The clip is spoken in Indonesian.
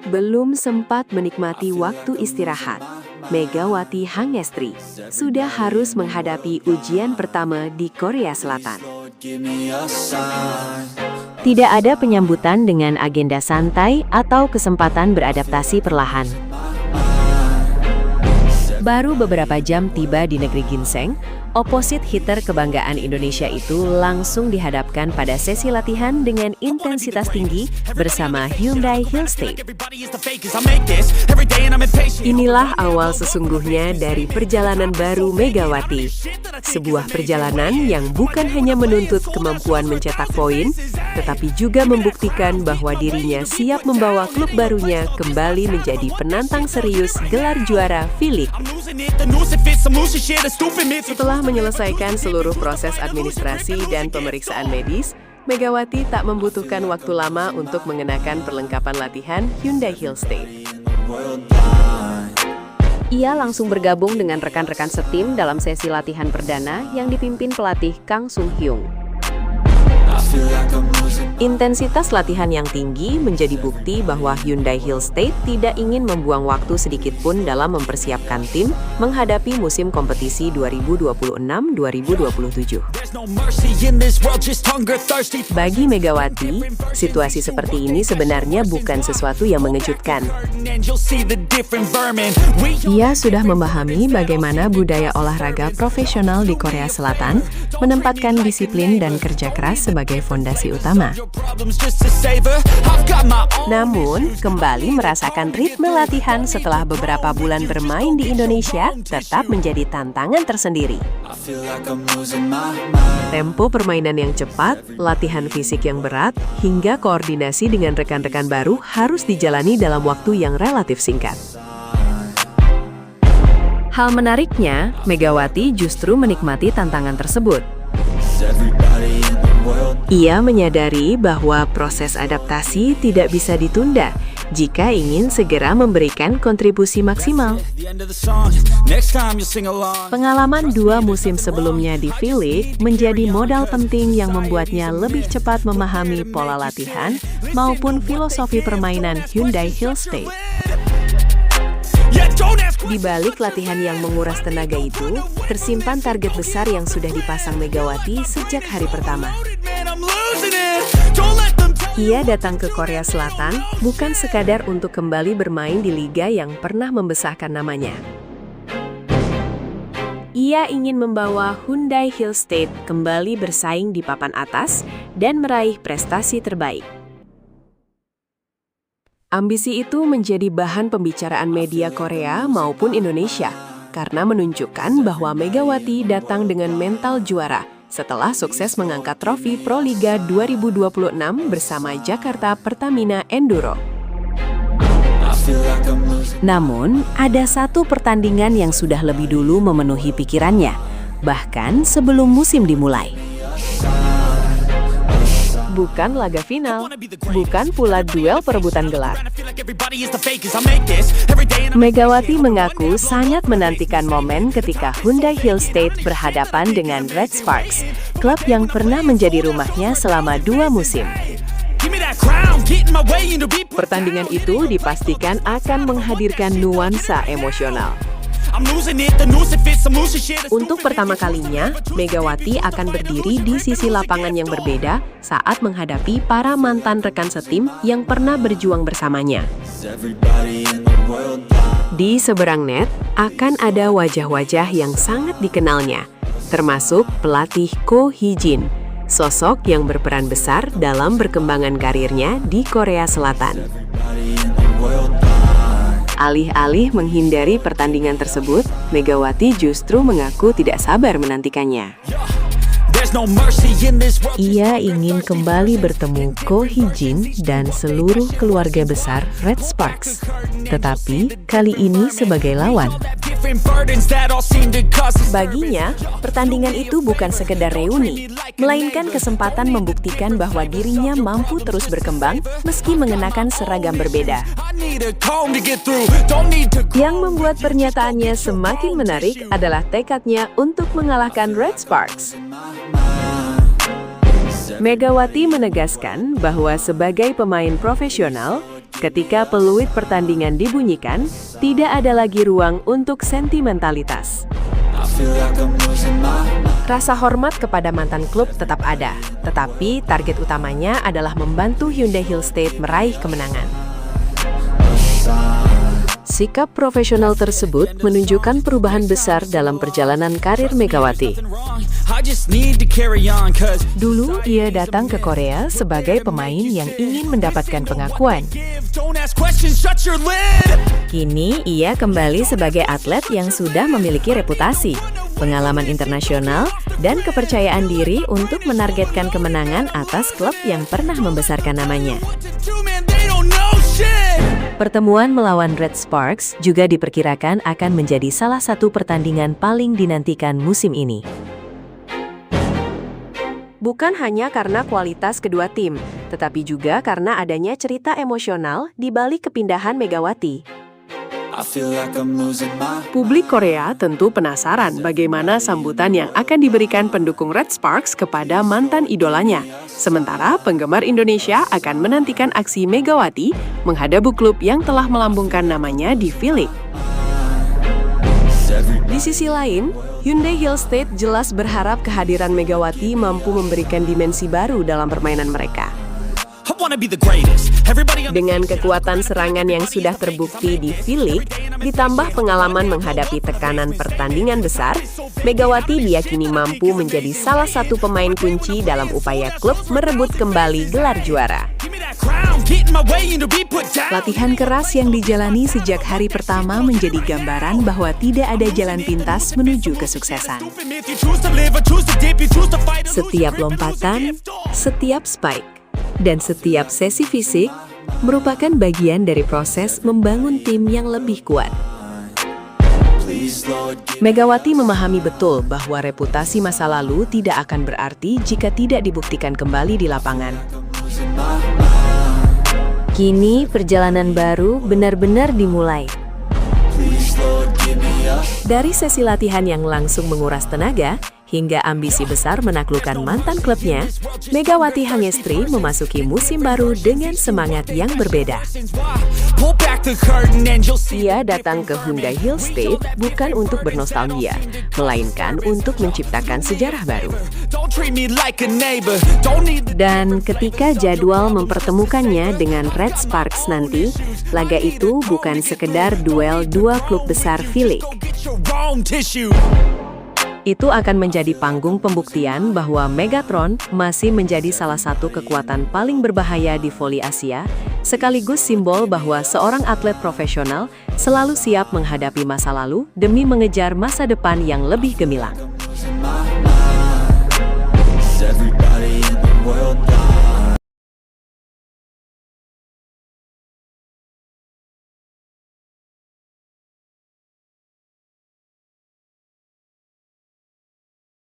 Belum sempat menikmati waktu istirahat, Megawati Hangestri sudah harus menghadapi ujian pertama di Korea Selatan. Tidak ada penyambutan dengan agenda santai atau kesempatan beradaptasi perlahan. Baru beberapa jam tiba di negeri ginseng, oposit hitter kebanggaan Indonesia itu langsung dihadapkan pada sesi latihan dengan intensitas tinggi bersama Hyundai Hillstate. Inilah awal sesungguhnya dari perjalanan baru Megawati. Sebuah perjalanan yang bukan hanya menuntut kemampuan mencetak poin, tetapi juga membuktikan bahwa dirinya siap membawa klub barunya kembali menjadi penantang serius gelar juara V-League. Setelah menyelesaikan seluruh proses administrasi dan pemeriksaan medis, Megawati tak membutuhkan waktu lama untuk mengenakan perlengkapan latihan Hyundai Hillstate. Ia langsung bergabung dengan rekan-rekan setim dalam sesi latihan perdana yang dipimpin pelatih Kang Sung Hyung. Intensitas latihan yang tinggi menjadi bukti bahwa Hyundai Hillstate tidak ingin membuang waktu sedikit pun dalam mempersiapkan tim menghadapi musim kompetisi 2026-2027. Bagi Megawati, situasi seperti ini sebenarnya bukan sesuatu yang mengejutkan. Ia sudah memahami bagaimana budaya olahraga profesional di Korea Selatan menempatkan disiplin dan kerja keras sebagai fondasi utama. Namun, kembali merasakan ritme latihan setelah beberapa bulan bermain di Indonesia tetap menjadi tantangan tersendiri. Tempo permainan yang cepat, latihan fisik yang berat, hingga koordinasi dengan rekan-rekan baru harus dijalani dalam waktu yang relatif singkat. Hal menariknya, Megawati justru menikmati tantangan tersebut. Ia menyadari bahwa proses adaptasi tidak bisa ditunda jika ingin segera memberikan kontribusi maksimal. Pengalaman 2 musim sebelumnya di V-League menjadi modal penting yang membuatnya lebih cepat memahami pola latihan maupun filosofi permainan Hyundai Hillstate. Di balik latihan yang menguras tenaga itu, tersimpan target besar yang sudah dipasang Megawati sejak hari pertama. Ia datang ke Korea Selatan bukan sekadar untuk kembali bermain di liga yang pernah membesarkan namanya. Ia ingin membawa Hyundai Hillstate kembali bersaing di papan atas dan meraih prestasi terbaik. Ambisi itu menjadi bahan pembicaraan media Korea maupun Indonesia karena menunjukkan bahwa Megawati datang dengan mental juara setelah sukses mengangkat trofi Pro Liga 2026 bersama Jakarta Pertamina Enduro. Namun, ada satu pertandingan yang sudah lebih dulu memenuhi pikirannya, bahkan sebelum musim dimulai. Bukan laga final, bukan pula duel perebutan gelar. Megawati mengaku sangat menantikan momen ketika Hyundai Hillstate berhadapan dengan Red Sparks, klub yang pernah menjadi rumahnya selama 2 musim. Pertandingan itu dipastikan akan menghadirkan nuansa emosional. Untuk pertama kalinya, Megawati akan berdiri di sisi lapangan yang berbeda saat menghadapi para mantan rekan setim yang pernah berjuang bersamanya. Di seberang net, akan ada wajah-wajah yang sangat dikenalnya, termasuk pelatih Ko Hee-jin, sosok yang berperan besar dalam perkembangan karirnya di Korea Selatan. Alih-alih menghindari pertandingan tersebut, Megawati justru mengaku tidak sabar menantikannya. Ia ingin kembali bertemu Ko Hee-jin dan seluruh keluarga besar Red Sparks, tetapi kali ini sebagai lawan. Baginya, pertandingan itu bukan sekedar reuni, melainkan kesempatan membuktikan bahwa dirinya mampu terus berkembang meski mengenakan seragam berbeda. Yang membuat pernyataannya semakin menarik adalah tekadnya untuk mengalahkan Red Sparks. Megawati menegaskan bahwa sebagai pemain profesional, Ketika peluit pertandingan dibunyikan, tidak ada lagi ruang untuk sentimentalitas. Rasa hormat kepada mantan klub tetap ada, tetapi target utamanya adalah membantu Hyundai Hill State meraih kemenangan. Sikap profesional tersebut menunjukkan perubahan besar dalam perjalanan karir Megawati. Dulu, ia datang ke Korea sebagai pemain yang ingin mendapatkan pengakuan. Kini, ia kembali sebagai atlet yang sudah memiliki reputasi, pengalaman internasional, dan kepercayaan diri untuk menargetkan kemenangan atas klub yang pernah membesarkan namanya. Pertemuan melawan Red Sparks juga diperkirakan akan menjadi salah satu pertandingan paling dinantikan musim ini. Bukan hanya karena kualitas kedua tim, tetapi juga karena adanya cerita emosional di balik kepindahan Megawati. Publik Korea tentu penasaran bagaimana sambutan yang akan diberikan pendukung Red Sparks kepada mantan idolanya. Sementara penggemar Indonesia akan menantikan aksi Megawati menghadapi klub yang telah melambungkan namanya di V-League. Di sisi lain, Hyundai Hill State jelas berharap kehadiran Megawati mampu memberikan dimensi baru dalam permainan mereka. Dengan kekuatan serangan yang sudah terbukti di V-League, ditambah pengalaman menghadapi tekanan pertandingan besar, Megawati diyakini mampu menjadi salah satu pemain kunci dalam upaya klub merebut kembali gelar juara. Latihan keras yang dijalani sejak hari pertama menjadi gambaran bahwa tidak ada jalan pintas menuju kesuksesan. Setiap lompatan, setiap spike, dan setiap sesi fisik merupakan bagian dari proses membangun tim yang lebih kuat. Megawati memahami betul bahwa reputasi masa lalu tidak akan berarti jika tidak dibuktikan kembali di lapangan. Kini perjalanan baru benar-benar dimulai. Dari sesi latihan yang langsung menguras tenaga, hingga ambisi besar menaklukkan mantan klubnya, Megawati Hangestri memasuki musim baru dengan semangat yang berbeda. Ia datang ke Hyundai Hill State bukan untuk bernostalgia, melainkan untuk menciptakan sejarah baru. Dan ketika jadwal mempertemukannya dengan Red Sparks nanti, laga itu bukan sekedar duel dua klub besar V-League. Itu akan menjadi panggung pembuktian bahwa Megatron masih menjadi salah satu kekuatan paling berbahaya di voli Asia, sekaligus simbol bahwa seorang atlet profesional selalu siap menghadapi masa lalu demi mengejar masa depan yang lebih gemilang.